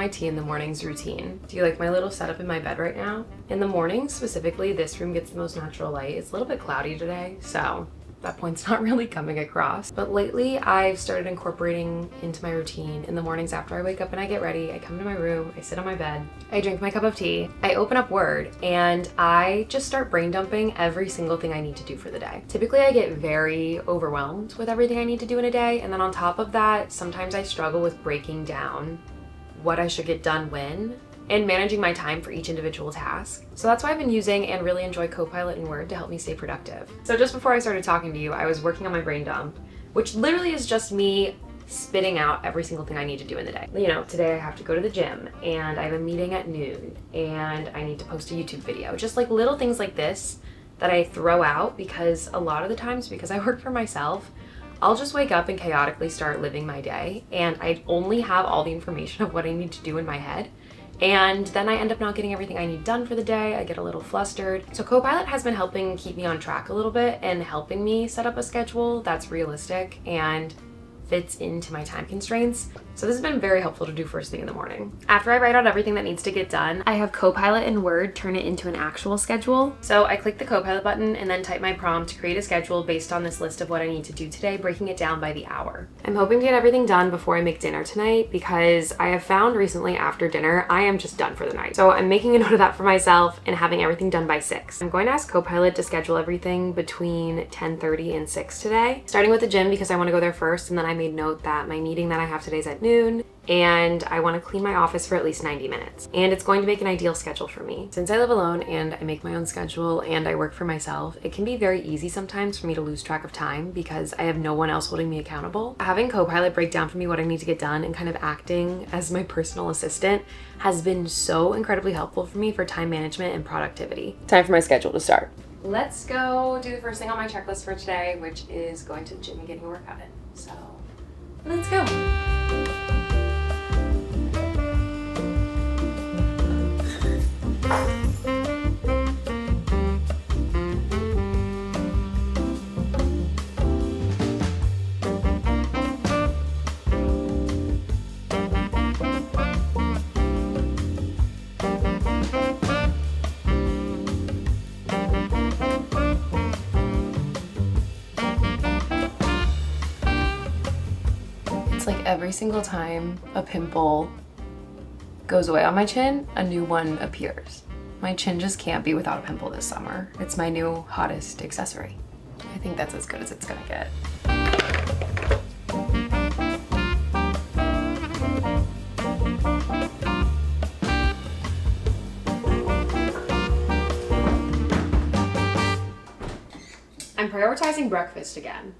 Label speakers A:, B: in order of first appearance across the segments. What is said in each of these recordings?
A: my tea in the mornings routine. Do you like my little setup in my bed right now? In the mornings specifically, this room gets the most natural light. It's a little bit cloudy today, so that point's not really coming across. But lately I've started incorporating into my routine in the mornings after I wake up and I get ready. I come to my room, I sit on my bed, I drink my cup of tea, I open up Word, and I just start brain dumping every single thing I need to do for the day. Typically I get very overwhelmed with everything I need to do in a day, and then on top of that, sometimes I struggle with breaking down what I should get done when, and managing my time for each individual task. So that's why I've been using and really enjoy Copilot in Word to help me stay productive. So just before I started talking to you, I was working on my brain dump, which literally is just me spitting out every single thing I need to do in the day. You know, today I have to go to the gym, and I have a meeting at noon, and I need to post a YouTube video. Just like little things like this that I throw out because a lot of the times, because I work for myself, I'll just wake up and chaotically start living my day, and I only have all the information of what I need to do in my head. And then I end up not getting everything I need done for the day. I get a little flustered. So Copilot has been helping keep me on track a little bit and helping me set up a schedule that's realistic and fits into my time constraints. So this has been very helpful to do first thing in the morning. After I write out everything that needs to get done, I have Copilot in Word turn it into an actual schedule. So I click the Copilot button and then type my prompt to create a schedule based on this list of what I need to do today, breaking it down by the hour. I'm hoping to get everything done before I make dinner tonight because I have found recently after dinner, I am just done for the night. So I'm making a note of that for myself and having everything done by 6. I'm going to ask Copilot to schedule everything between 10:30 and 6 today, starting with the gym because I want to go there first, and then I made note that my meeting that I have today is at noon, and I want to clean my office for at least 90 minutes. And it's going to make an ideal schedule for me. Since I live alone and I make my own schedule and I work for myself, it can be very easy sometimes for me to lose track of time because I have no one else holding me accountable. Having Copilot break down for me what I need to get done and kind of acting as my personal assistant has been so incredibly helpful for me for time management and productivity. Time for my schedule to start. Let's go do the first thing on my checklist for today, which is going to the gym and getting a workout in. So let's go. It's like every single time a pimple goes away on my chin, a new one appears. My chin just can't be without a pimple this summer. It's my new hottest accessory. I think that's as good as it's gonna get. I'm prioritizing breakfast again.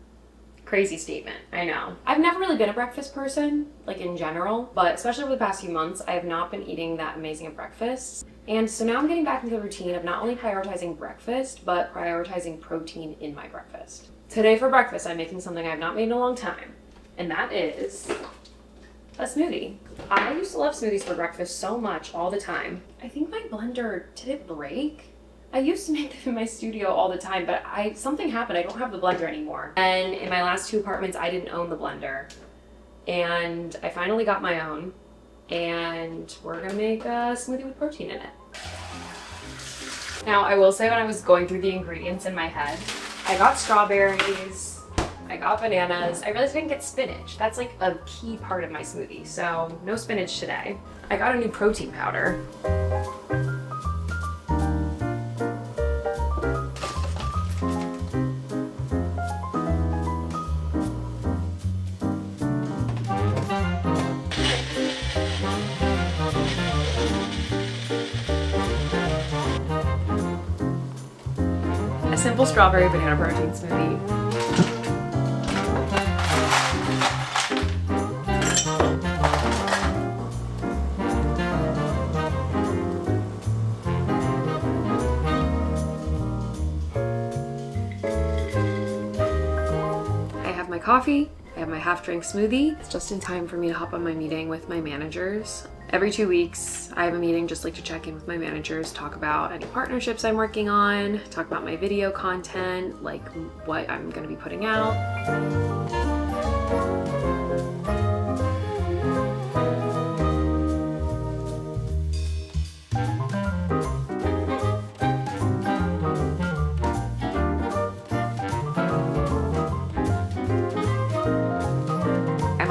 A: Crazy statement, I know. I've never really been a breakfast person, like in general, but especially over the past few months, I have not been eating that amazing of breakfasts. And so now I'm getting back into the routine of not only prioritizing breakfast, but prioritizing protein in my breakfast. Today for breakfast, I'm making something I've not made in a long time, and that is a smoothie. I used to love smoothies for breakfast so much all the time. I think my blender, did it break? I used to make them in my studio all the time, but something happened. I don't have the blender anymore. And in my last 2 apartments, I didn't own the blender. And I finally got my own. And we're gonna make a smoothie with protein in it. Now, I will say when I was going through the ingredients in my head, I got strawberries, I got bananas. I really didn't get spinach. That's like a key part of my smoothie, so no spinach today. I got a new protein powder. A simple strawberry banana protein smoothie. I have my coffee, I have my half-drink smoothie. It's just in time for me to hop on my meeting with my managers. Every 2 weeks, I have a meeting just like to check in with my managers, talk about any partnerships I'm working on, talk about my video content, like what I'm gonna be putting out.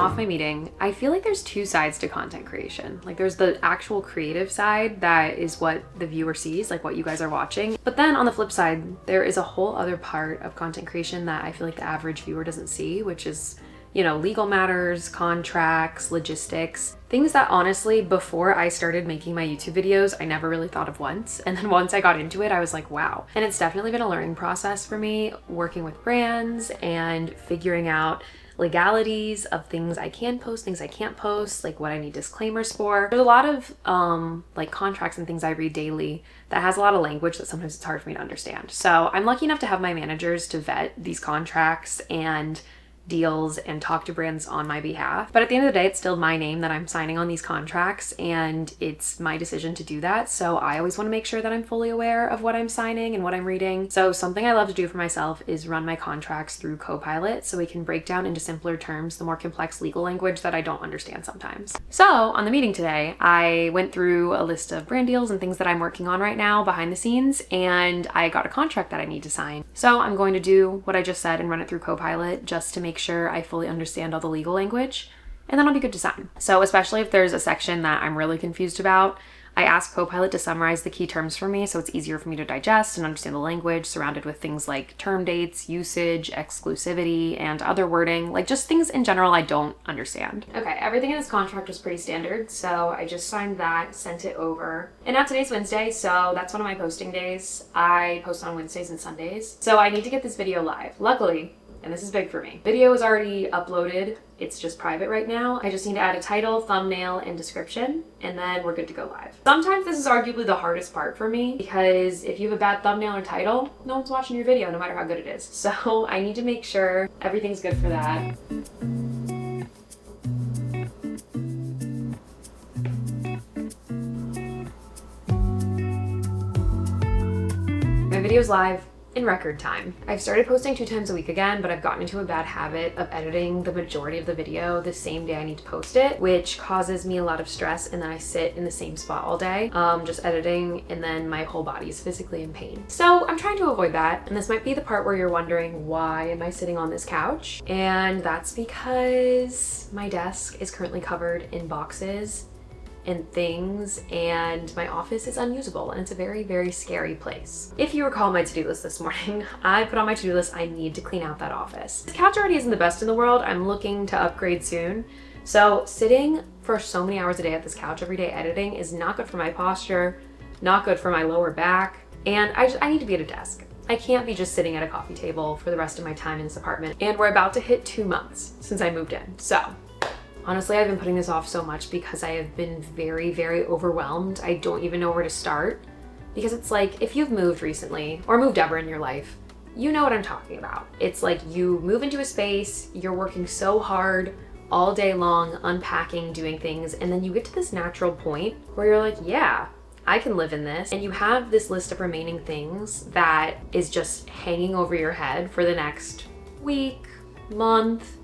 A: off my meeting. I feel like there's two sides to content creation. Like there's the actual creative side that is what the viewer sees, like what you guys are watching. But then on the flip side, there is a whole other part of content creation that I feel like the average viewer doesn't see, which is, you know, legal matters, contracts, logistics, things that honestly, before I started making my YouTube videos, I never really thought of once. And then once I got into it, I was like, wow. And it's definitely been a learning process for me, working with brands and figuring out legalities of things I can post, things I can't post, like what I need disclaimers for. There's a lot of like contracts and things I read daily that has a lot of language that sometimes it's hard for me to understand. So I'm lucky enough to have my managers to vet these contracts and deals and talk to brands on my behalf. But at the end of the day, it's still my name that I'm signing on these contracts, and it's my decision to do that. So I always want to make sure that I'm fully aware of what I'm signing and what I'm reading. So something I love to do for myself is run my contracts through Copilot so we can break down into simpler terms the more complex legal language that I don't understand sometimes. So on the meeting today, I went through a list of brand deals and things that I'm working on right now behind the scenes, and I got a contract that I need to sign. So I'm going to do what I just said and run it through Copilot just to make sure I fully understand all the legal language, and then I'll be good to sign. So especially if there's a section that I'm really confused about, I ask Copilot to summarize the key terms for me so it's easier for me to digest and understand the language, surrounded with things like term dates, usage, exclusivity, and other wording, like just things in general I don't understand. Okay, everything in this contract was pretty standard, so I just signed that, sent it over. And now today's Wednesday, so that's one of my posting days. I post on Wednesdays and Sundays. So I need to get this video live. Luckily, and this is big for me, video is already uploaded. It's just private right now. I just need to add a title, thumbnail, and description, and then we're good to go live. Sometimes this is arguably the hardest part for me because if you have a bad thumbnail or title, no one's watching your video no matter how good it is. So I need to make sure everything's good for that. My video's live in record time. I've started posting 2 times a week again, but I've gotten into a bad habit of editing the majority of the video the same day I need to post it, which causes me a lot of stress, and then I sit in the same spot all day, just editing, and then my whole body is physically in pain. So I'm trying to avoid that, and this might be the part where you're wondering, why am I sitting on this couch? And that's because my desk is currently covered in boxes and things, and my office is unusable, and it's a very, very scary place. If you recall my to-do list this morning, I put on my to-do list I need to clean out that office. This couch already isn't the best in the world. I'm looking to upgrade soon. So sitting for so many hours a day at this couch every day editing is not good for my posture, not good for my lower back, and I need to be at a desk. I can't be just sitting at a coffee table for the rest of my time in this apartment. And we're about to hit 2 months since I moved in. So honestly, I've been putting this off so much because I have been very, very overwhelmed. I don't even know where to start, because it's like, if you've moved recently or moved ever in your life, you know what I'm talking about. It's like you move into a space, you're working so hard all day long, unpacking, doing things, and then you get to this natural point where you're like, yeah, I can live in this. And you have this list of remaining things that is just hanging over your head for the next week, month,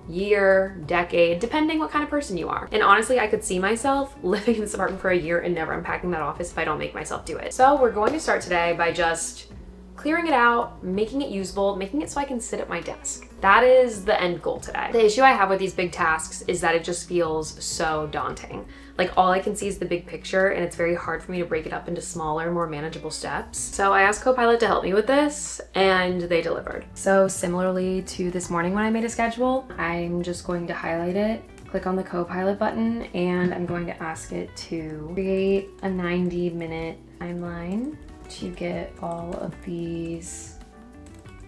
A: year, decade, depending what kind of person you are. And honestly, I could see myself living in this apartment for a year and never unpacking that office if I don't make myself do it. So we're going to start today by just clearing it out, making it usable, making it so I can sit at my desk. That is the end goal today. The issue I have with these big tasks is that it just feels so daunting. Like all I can see is the big picture, and it's very hard for me to break it up into smaller, more manageable steps. So I asked Copilot to help me with this, and they delivered. So similarly to this morning when I made a schedule, I'm just going to highlight it, click on the Copilot button, and I'm going to ask it to create a 90-minute timeline to get all of these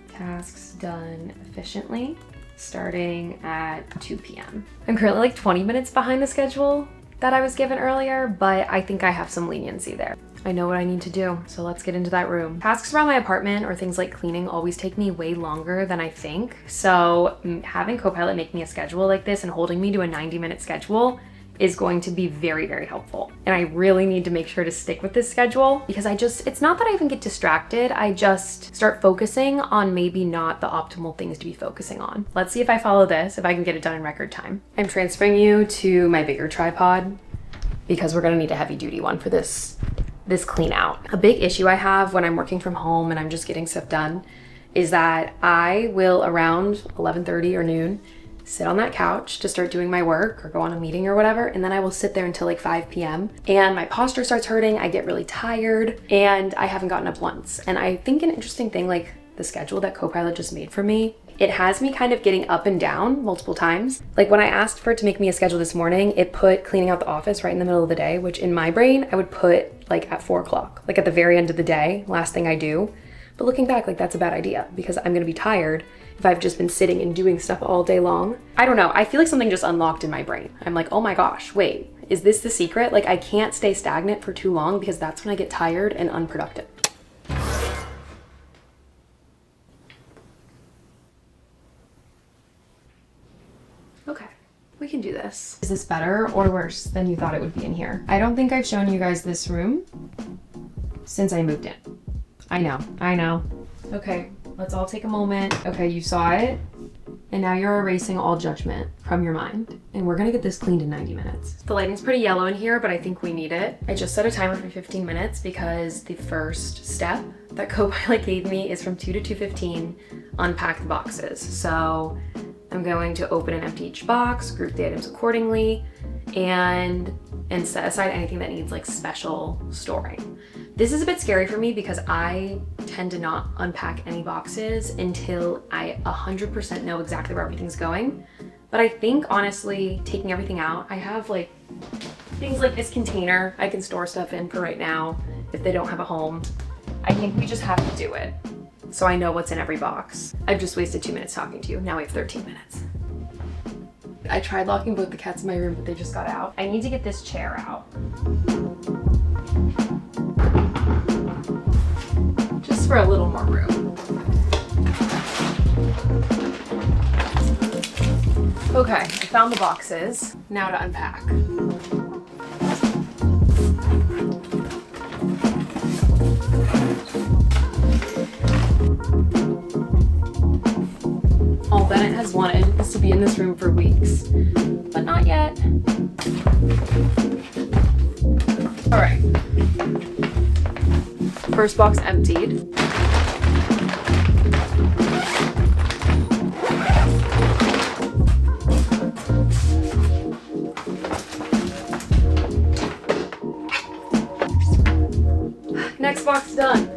A: tasks done efficiently, starting at 2 p.m. I'm currently like 20 minutes behind the schedule that I was given earlier, but I think I have some leniency there. I know what I need to do, so let's get into that room. Tasks around my apartment or things like cleaning always take me way longer than I think, so having Copilot make me a schedule like this and holding me to a 90-minute schedule is going to be very, very helpful. And I really need to make sure to stick with this schedule, because it's not that I even get distracted, I just start focusing on maybe not the optimal things to be focusing on. Let's see if I follow this, if I can get it done in record time. I'm transferring you to my bigger tripod because we're gonna need a heavy duty one for this clean out. A big issue I have when I'm working from home and I'm just getting stuff done is that I will, around 11:30 or noon, sit on that couch to start doing my work or go on a meeting or whatever, and then I will sit there until like 5 p.m. and my posture starts hurting, I get really tired, and I haven't gotten up once. And I think an interesting thing, like the schedule that Copilot just made for me, it has me kind of getting up and down multiple times. Like when I asked for it to make me a schedule this morning, it put cleaning out the office right in the middle of the day, which in my brain, I would put like at 4 o'clock, like at the very end of the day, last thing I do. But looking back, like that's a bad idea because I'm gonna be tired if I've just been sitting and doing stuff all day long. I don't know, I feel like something just unlocked in my brain. I'm like, oh my gosh, wait, is this the secret? Like I can't stay stagnant for too long because that's when I get tired and unproductive. Okay, we can do this. Is this better or worse than you thought it would be in here? I don't think I've shown you guys this room since I moved in. I know. Okay, let's all take a moment. Okay, you saw it, and now you're erasing all judgment from your mind. And we're gonna get this cleaned in 90 minutes. The lighting's pretty yellow in here, but I think we need it. I just set a timer for 15 minutes because the first step that Copilot gave me is from 2 to 2:15, unpack the boxes. So I'm going to open and empty each box, group the items accordingly, and set aside anything that needs like special storing. This is a bit scary for me because I tend to not unpack any boxes until I 100% know exactly where everything's going. But I think honestly, taking everything out, I have like things like this container I can store stuff in for right now if they don't have a home. I think we just have to do it so I know what's in every box. I've just wasted 2 minutes talking to you. Now we have 13 minutes. I tried locking both the cats in my room, but they just got out. I need to get this chair out. Just for a little more room. Okay, I found the boxes. Now to unpack. All Bennett has wanted is to be in this room for weeks, but not yet. All right. First box emptied. Next box done.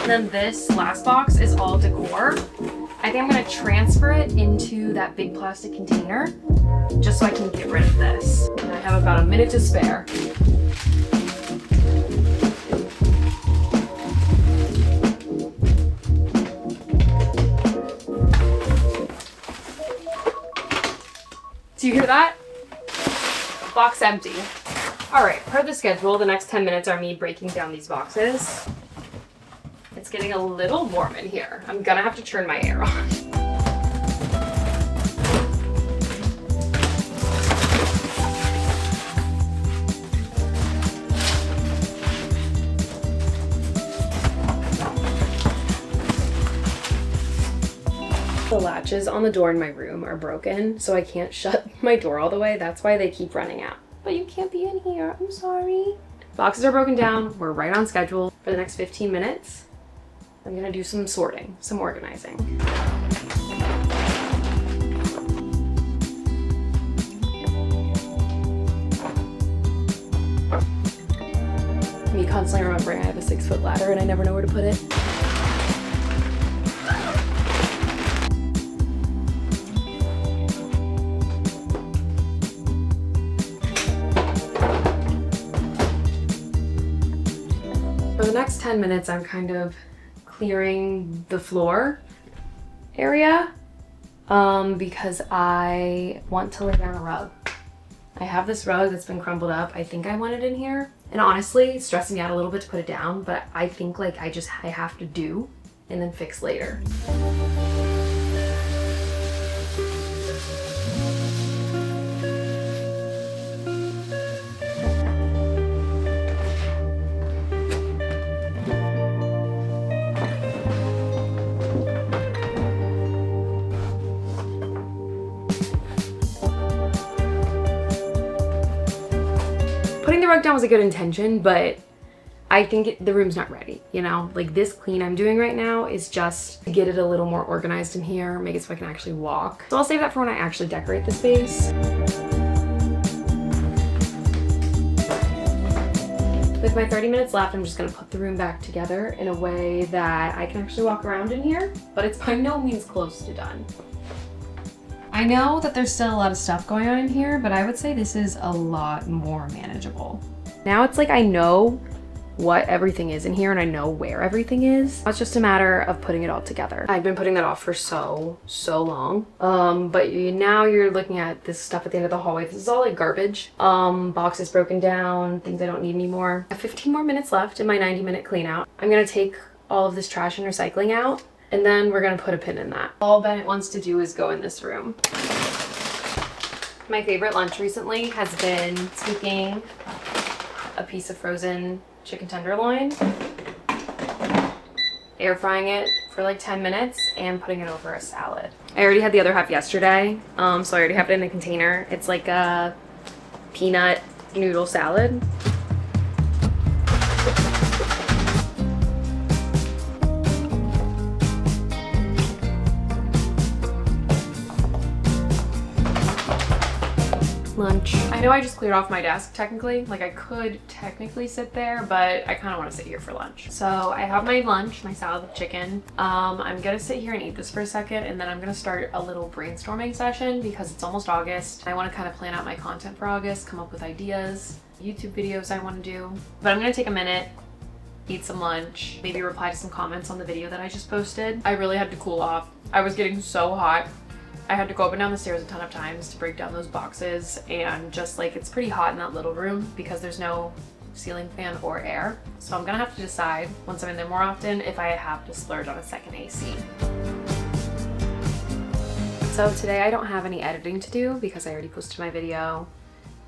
A: And then this last box is all decor. I think I'm gonna transfer it into that big plastic container just so I can get rid of this. And I have about a minute to spare. Do you hear that? Box empty. All right, per the schedule, the next 10 minutes are me breaking down these boxes. It's getting a little warm in here. I'm gonna have to turn my air on. The latches on the door in my room are broken, so I can't shut my door all the way. That's why they keep running out. But you can't be in here, I'm sorry. Boxes are broken down, we're right on schedule. For the next 15 minutes, I'm gonna do some sorting, some organizing. Me constantly remembering I have a 6-foot ladder and I never know where to put it. For the next 10 minutes, I'm kind of clearing the floor area because I want to lay down a rug. I have this rug that's been crumbled up. I think I want it in here. And honestly, it's stressing me out a little bit to put it down, but I think like I have to do and then fix later. Putting the rug down was a good intention, but I think the room's not ready, you know? Like this clean I'm doing right now is just to get it a little more organized in here, make it so I can actually walk. So I'll save that for when I actually decorate the space. With my 30 minutes left, I'm just gonna put the room back together in a way that I can actually walk around in here, but it's by no means close to done. I know that there's still a lot of stuff going on in here, but I would say this is a lot more manageable. Now it's like I know what everything is in here and I know where everything is. It's just a matter of putting it all together. I've been putting that off for so long. But now you're looking at this stuff at the end of the hallway. This is all like garbage. Boxes broken down, things I don't need anymore. I have 15 more minutes left in my 90-minute clean out. I'm gonna take all of this trash and recycling out, and then we're gonna put a pin in that. All Bennett wants to do is go in this room. My favorite lunch recently has been taking a piece of frozen chicken tenderloin, air frying it for like 10 minutes and putting it over a salad. I already had the other half yesterday, so I already have it in a container. It's like a peanut noodle salad. Lunch. I know I just cleared off my desk technically. Like I could technically sit there, but I kind of want to sit here for lunch. So I have my lunch, my salad with chicken. I'm gonna sit here and eat this for a second, and then I'm gonna start a little brainstorming session because it's almost August. I want to kind of plan out my content for August, come up with ideas, YouTube videos I want to do. But I'm gonna take a minute, eat some lunch, maybe reply to some comments on the video that I just posted. I really had to cool off. I was getting so hot. I had to go up and down the stairs a ton of times to break down those boxes, and just like it's pretty hot in that little room because there's no ceiling fan or air. So I'm gonna have to decide once I'm in there more often if I have to splurge on a second AC. So today I don't have any editing to do because I already posted my video,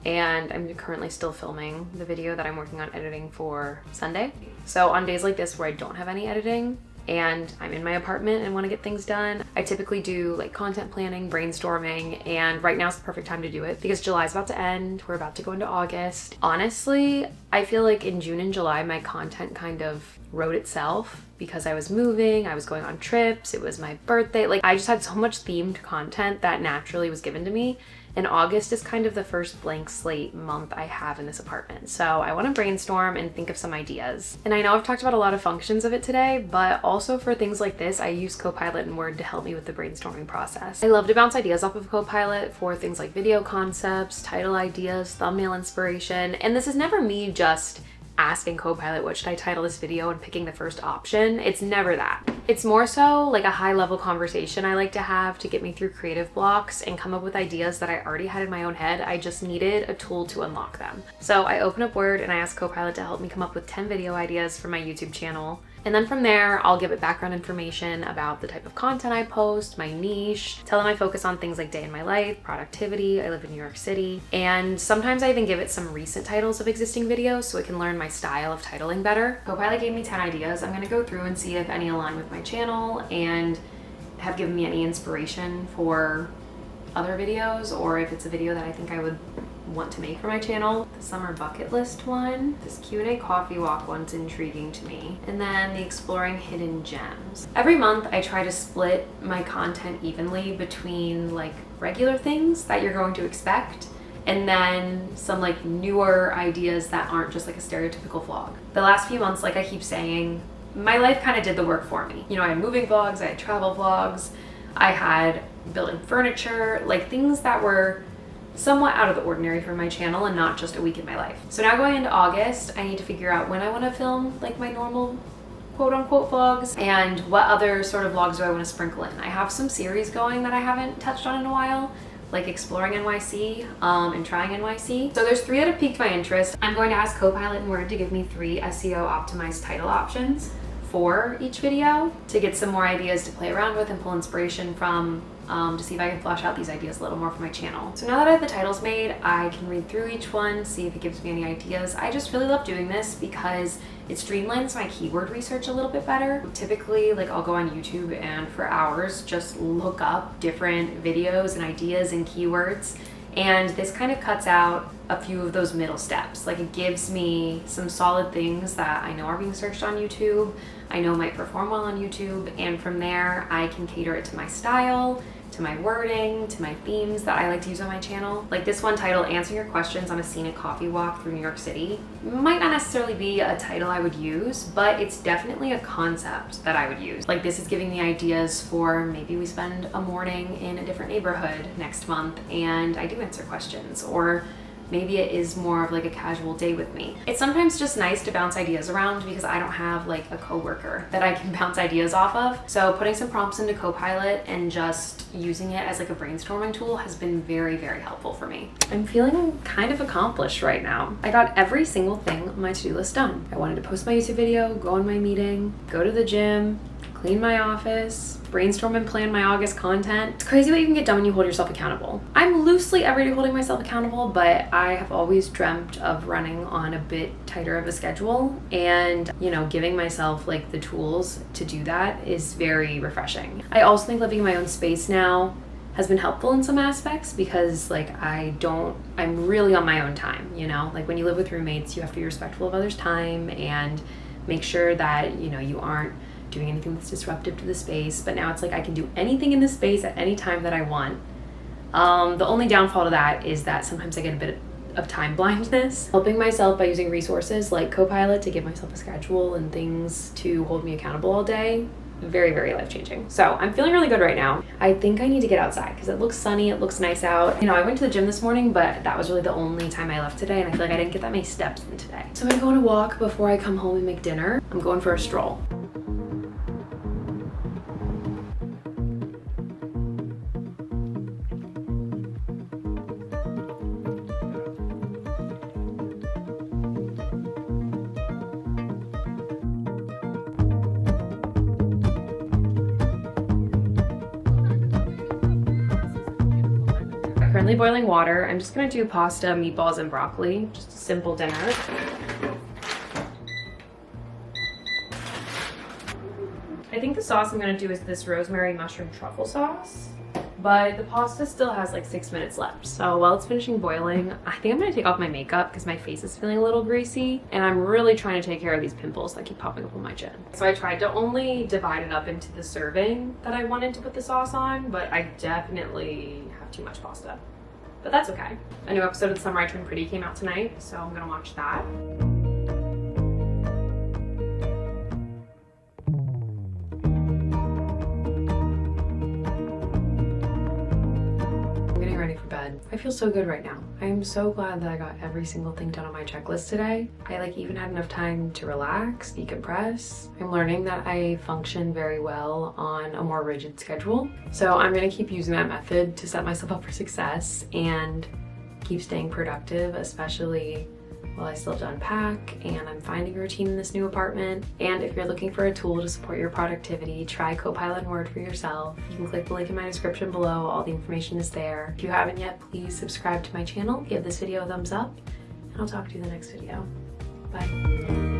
A: and I'm currently still filming the video that I'm working on editing for Sunday. So on days like this where I don't have any editing, and I'm in my apartment and want to get things done, I typically do like content planning, brainstorming, and right now is the perfect time to do it because July's about to end. We're about to go into August. Honestly, I feel like in June and July, my content kind of wrote itself because I was moving, I was going on trips, it was my birthday. Like I just had so much themed content that naturally was given to me. And August is kind of the first blank slate month I have in this apartment. So I want to brainstorm and think of some ideas. And I know I've talked about a lot of functions of it today, but also for things like this, I use Copilot and Word to help me with the brainstorming process. I love to bounce ideas off of Copilot for things like video concepts, title ideas, thumbnail inspiration. And this is never me just asking Copilot, what should I title this video, and picking the first option. It's never that. It's more so like a high level conversation I like to have to get me through creative blocks and come up with ideas that I already had in my own head. I just needed a tool to unlock them. So I open up Word and I ask Copilot to help me come up with 10 video ideas for my YouTube channel. And then from there, I'll give it background information about the type of content I post, my niche, tell them I focus on things like day in my life, productivity, I live in New York City. And sometimes I even give it some recent titles of existing videos so it can learn my style of titling better. Copilot gave me 10 ideas. I'm gonna go through and see if any align with my channel and have given me any inspiration for other videos, or if it's a video that I think I would want to make for my channel. The summer bucket list one, this Q&A coffee walk one's intriguing to me, and then the exploring hidden gems. Every month I try to split my content evenly between like regular things that you're going to expect and then some like newer ideas that aren't just like a stereotypical vlog. The last few months, like I keep saying, my life kind of did the work for me. You know, I had moving vlogs, I had travel vlogs, I had building furniture, like things that were somewhat out of the ordinary for my channel and not just a week in my life. So now going into August, I need to figure out when I want to film like my normal quote unquote vlogs and what other sort of vlogs do I want to sprinkle in. I have some series going that I haven't touched on in a while, like exploring NYC and trying NYC. So there's 3 that have piqued my interest. I'm going to ask Copilot and Word to give me 3 SEO optimized title options for each video to get some more ideas to play around with and pull inspiration from to see if I can flesh out these ideas a little more for my channel. So now that I have the titles made, I can read through each one, see if it gives me any ideas. I just really love doing this because it streamlines my keyword research a little bit better. Typically, like I'll go on YouTube and for hours just look up different videos and ideas and keywords And this kind of cuts out a few of those middle steps. Like, it gives me some solid things that I know are being searched on YouTube, I know might perform well on YouTube, and from there I can cater it to my style, to my wording, to my themes that I like to use on my channel. Like this one title, Answering Your Questions on a Scenic Coffee Walk Through New York City, might not necessarily be a title I would use, but it's definitely a concept that I would use. Like, this is giving me ideas for maybe we spend a morning in a different neighborhood next month and I do answer questions, or maybe it is more of like a casual day with me. It's sometimes just nice to bounce ideas around because I don't have like a coworker that I can bounce ideas off of. So putting some prompts into Copilot and just using it as like a brainstorming tool has been very, very helpful for me. I'm feeling kind of accomplished right now. I got every single thing on my to-do list done. I wanted to post my YouTube video, go on my meeting, go to the gym, clean my office, brainstorm and plan my August content. It's crazy what you can get done when you hold yourself accountable. I'm loosely every day holding myself accountable, but I have always dreamt of running on a bit tighter of a schedule, and you know, giving myself like the tools to do that is very refreshing. I also think living in my own space now has been helpful in some aspects because like I'm really on my own time, you know? Like when you live with roommates, you have to be respectful of others' time and make sure that, you know, you aren't doing anything that's disruptive to the space. But now it's like I can do anything in the space at any time that I want. The only downfall to that is that sometimes I get a bit of time blindness. Helping myself by using resources like Copilot to give myself a schedule and things to hold me accountable all day, very, very life-changing. So I'm feeling really good right now. I think I need to get outside because it looks sunny, it looks nice out. You know, I went to the gym this morning, but that was really the only time I left today, and I feel like I didn't get that many steps in today. So I'm gonna go on a walk before I come home and make dinner. I'm going for a stroll. Currently boiling water. I'm just gonna do pasta, meatballs, and broccoli. Just a simple dinner. I think the sauce I'm gonna do is this rosemary mushroom truffle sauce, but the pasta still has like 6 minutes left. So while it's finishing boiling, I think I'm gonna take off my makeup because my face is feeling a little greasy, and I'm really trying to take care of these pimples that keep popping up on my chin. So I tried to only divide it up into the serving that I wanted to put the sauce on, but I definitely have too much pasta. But that's okay. A new episode of The Summer I Turned Pretty came out tonight, so I'm gonna watch that. Ready for bed. I feel so good right now. I am so glad that I got every single thing done on my checklist today. I like even had enough time to relax, decompress. I'm learning that I function very well on a more rigid schedule. So I'm gonna keep using that method to set myself up for success and keep staying productive, especially while I still have to unpack and I'm finding a routine in this new apartment. And if you're looking for a tool to support your productivity, try Copilot and Word for yourself. You can click the link in my description below. All the information is there. If you haven't yet, please subscribe to my channel, give this video a thumbs up, and I'll talk to you in the next video. Bye.